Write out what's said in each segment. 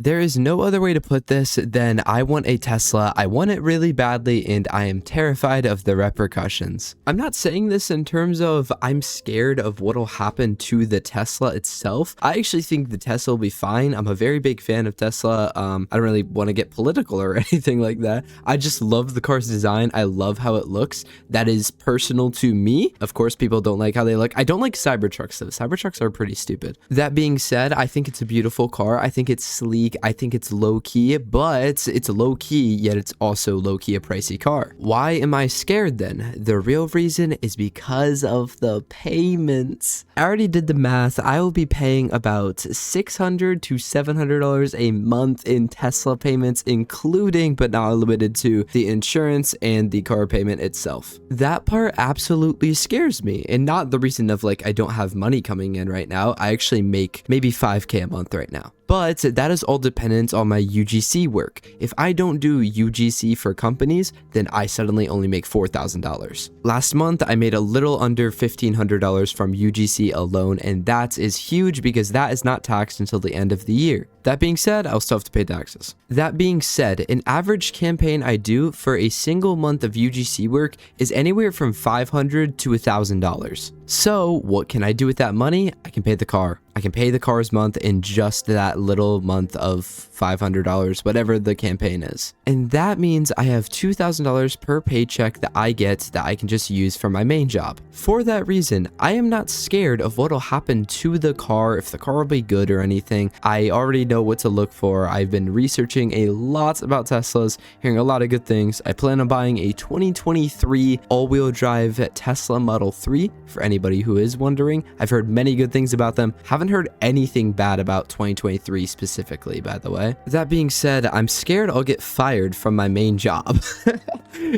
There is no other way to put this than I want a Tesla, I want it really badly, and I am terrified of the repercussions. I'm not saying this in terms of I'm scared of what'll happen to the Tesla itself. I actually think the Tesla will be fine. I'm a very big fan of Tesla. I don't really want to get political or anything like that. I just love the car's design. I love how it looks. That is personal to me. Of course, people don't like how they look. I don't like Cybertrucks though. Cybertrucks are pretty stupid. That being said, I think it's a beautiful car. I think it's sleek. I think it's low key, but it's low key, yet it's also low key a pricey car. Why am I scared then? The real reason is because of the payments. I already did the math. I will be paying about $600 to $700 a month in Tesla payments, including but not limited to the insurance and the car payment itself. That part absolutely scares me, and not the reason of like I don't have money coming in right now. I actually make maybe $5K a month right now. But that is all dependent on my UGC work. If I don't do UGC for companies, then I suddenly only make $4,000. Last month, I made a little under $1,500 from UGC alone, and that is huge because that is not taxed until the end of the year. That being said, I'll still have to pay taxes. That being said, an average campaign I do for a single month of UGC work is anywhere from $500 to $1,000. So what can I do with that money? I can pay the car. I can pay the car's month in just that little month of $500, whatever the campaign is. And that means I have $2,000 per paycheck that I get that I can just use for my main job. For that reason, I am not scared of what'll happen to the car, if the car will be good or anything. I already know what to look for. I've been researching a lot about Teslas, hearing a lot of good things. I plan on buying a 2023 all-wheel drive Tesla Model 3 for anybody who is wondering. I've heard many good things about them. Haven't heard anything bad about 2023 specifically, by the way. That being said, I'm scared I'll get fired from my main job.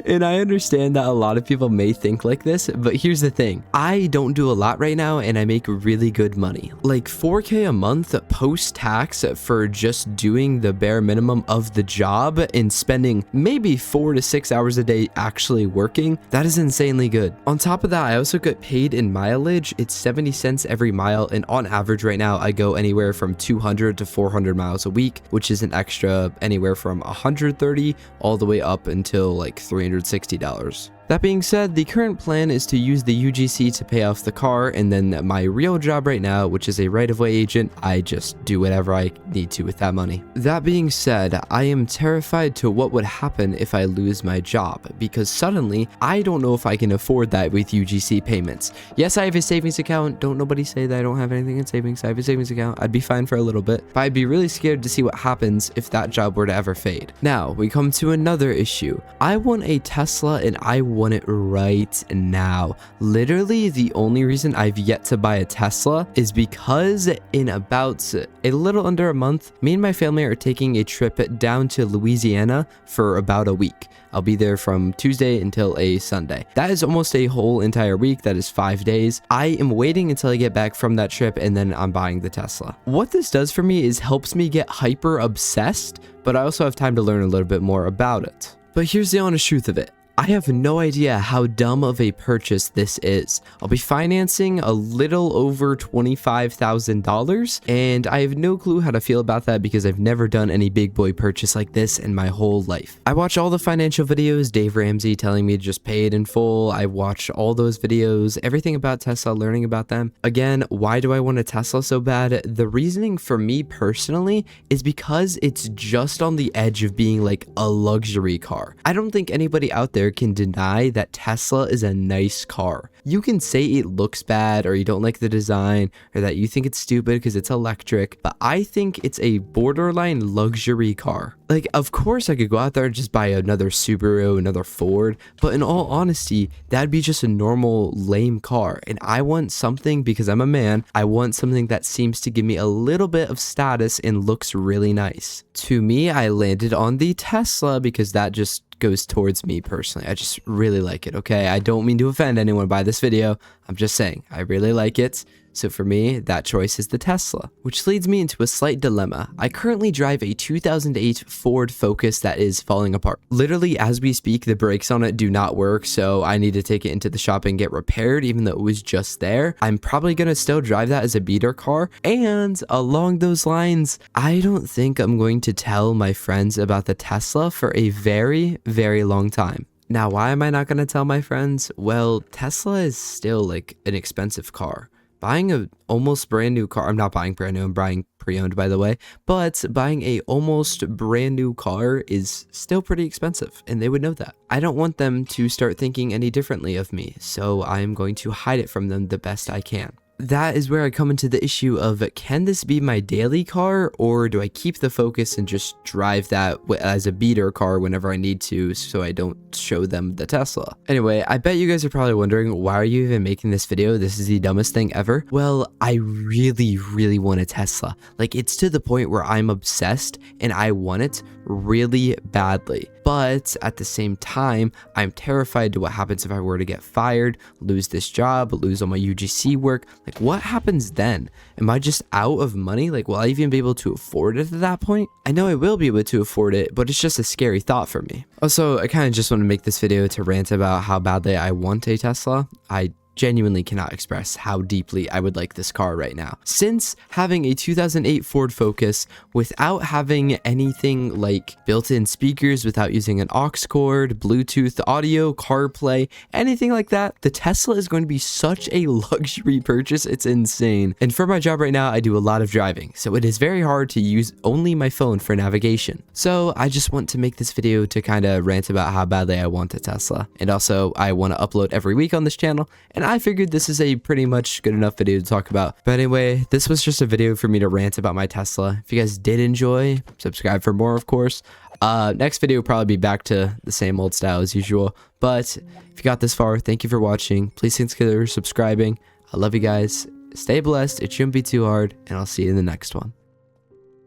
And I understand that a lot of people may think like this, but here's the thing. I don't do a lot right now and I make really good money. Like $4K a month post-tax for just doing the bare minimum of the job and spending maybe 4 to 6 hours a day actually working. That is insanely good. On top of that, I also get paid in mileage. It's 70 cents every mile, and on average right now, I go anywhere from 200 to 400 miles a week, which is an extra anywhere from 130 all the way up until like $360. That being said, the current plan is to use the UGC to pay off the car, and then my real job right now, which is a right-of-way agent, I just do whatever I need to with that money. That being said, I am terrified to what would happen if I lose my job, because suddenly, I don't know if I can afford that with UGC payments. Yes, I have a savings account. Don't nobody say that I don't have anything in savings. I have a savings account. I'd be fine for a little bit, but I'd be really scared to see what happens if that job were to ever fade. Now, we come to another issue. I want a Tesla, and I want it right now. Literally, the only reason I've yet to buy a Tesla is because in about a little under a month, me and my family are taking a trip down to Louisiana for about a week. I'll be there from Tuesday until a Sunday. That is almost a whole entire week. That is 5 days. I am waiting until I get back from that trip, and then I'm buying the Tesla. What this does for me is helps me get hyper obsessed, but I also have time to learn a little bit more about it. But here's the honest truth of it. I have no idea how dumb of a purchase this is. I'll be financing a little over $25,000, and I have no clue how to feel about that because I've never done any big boy purchase like this in my whole life. I watch all the financial videos, Dave Ramsey telling me to just pay it in full. I watch all those videos, everything about Tesla, learning about them. Again, why do I want a Tesla so bad? The reasoning for me personally is because it's just on the edge of being like a luxury car. I don't think anybody out there can deny that Tesla is a nice car. You can say it looks bad, or you don't like the design, or that you think it's stupid because it's electric, but I think it's a borderline luxury car. Like, of course I could go out there and just buy another Subaru, another Ford, but in all honesty, that'd be just a normal lame car. And I want something, because I'm a man, I want something that seems to give me a little bit of status and looks really nice. To me, I landed on the Tesla because that just goes towards me personally. I just really like it, okay? I don't mean to offend anyone by this video. I'm just saying, I really like it. So for me, that choice is the Tesla, which leads me into a slight dilemma. I currently drive a 2008 Ford Focus that is falling apart. Literally, as we speak, the brakes on it do not work, so I need to take it into the shop and get repaired, even though it was just there. I'm probably gonna still drive that as a beater car, and along those lines, I don't think I'm going to tell my friends about the Tesla for a very, very long time. Now, why am I not gonna tell my friends? Well, Tesla is still like an expensive car. Buying a almost brand new car, I'm not buying brand new, I'm buying pre-owned by the way, but buying a almost brand new car is still pretty expensive, and they would know that. I don't want them to start thinking any differently of me, so I'm going to hide it from them the best I can. That is where I come into the issue of, can this be my daily car, or do I keep the Focus and just drive that as a beater car whenever I need to so I don't show them the Tesla? Anyway, I bet you guys are probably wondering, why are you even making this video? This is the dumbest thing ever. Well, I really want a Tesla. Like, it's to the point where I'm obsessed and I want it really badly. But at the same time, I'm terrified to what happens if I were to get fired, lose this job, lose all my UGC work. Like, what happens then? Am I just out of money? Like, will I even be able to afford it at that point? I know I will be able to afford it, but it's just a scary thought for me. Also, I kind of just want to make this video to rant about how badly I want a Tesla. I genuinely cannot express how deeply I would like this car right now. Since having a 2008 Ford Focus without having anything like built-in speakers, without using an aux cord, Bluetooth audio, CarPlay, anything like that, the Tesla is going to be such a luxury purchase, it's insane. And for my job right now, I do a lot of driving, so it is very hard to use only my phone for navigation. So I just want to make this video to kind of rant about how badly I want a Tesla. And also, I want to upload every week on this channel, and I figured this is a pretty much good enough video to talk about. But anyway, this was just a video for me to rant about my Tesla. If you guys did enjoy, subscribe for more, of course. Next video will probably be back to the same old style as usual. But if you got this far, thank you for watching. Please consider subscribing. I love you guys. Stay blessed. It shouldn't be too hard, and I'll see you in the next one.